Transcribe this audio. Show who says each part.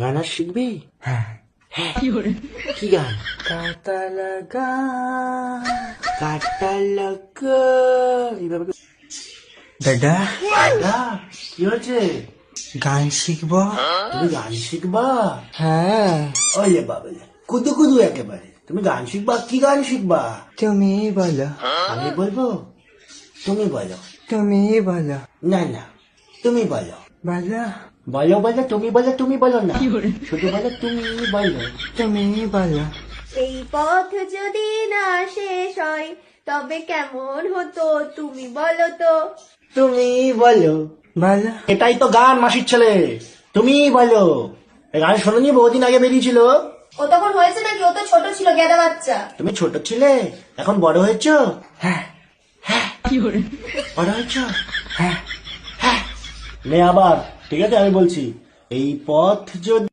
Speaker 1: গান আর শিখবি?
Speaker 2: হ্যাঁ।
Speaker 1: হ্যাঁ, কি গান?
Speaker 2: কাটা লাগা
Speaker 1: কাটা লাগা এইভাবে
Speaker 2: দাদা,
Speaker 1: দাদা, কি হয়েছে?
Speaker 2: গান শিখবো?
Speaker 1: তুমি গান শিখবা?
Speaker 2: হ্যাঁ।
Speaker 1: ওলে বাবলে, কুদু কুদু একেবারে। তুমি গান শিখবা? কি গান শিখবা?
Speaker 2: তুমি বলো।
Speaker 1: আমি বলবো? তুমি বলো।
Speaker 2: তুমি বলো।
Speaker 1: না না, তুমি বলো।
Speaker 2: বলো।
Speaker 1: বলো বলো, তুমি বলো, তুমি বলো না, শুধু বলো তুমি বলো।
Speaker 2: তুমি বলো।
Speaker 3: এই পথ যদি না শেষ হয় তবে কেমন হতো তুমি বলো তো।
Speaker 1: তুমি বলো।
Speaker 2: বলো।
Speaker 1: এটাই তো গান, মাসির ছেলে। তুমি বলো। এই গান শোনোনি? বহুদিন আগে বেরিয়েছিল।
Speaker 3: ও তখন হয়েছে নাকি? ও তো ছোট ছিল, গেদা বাচ্চা।
Speaker 1: তুমি ছোট ছিলে, এখন বড় হয়েছো।
Speaker 2: হ্যাঁ।
Speaker 1: বড় হয়েছো।
Speaker 2: হ্যাঁ।
Speaker 1: নে আবার, ঠিক আছে আমি বলছি। এই পথ যদি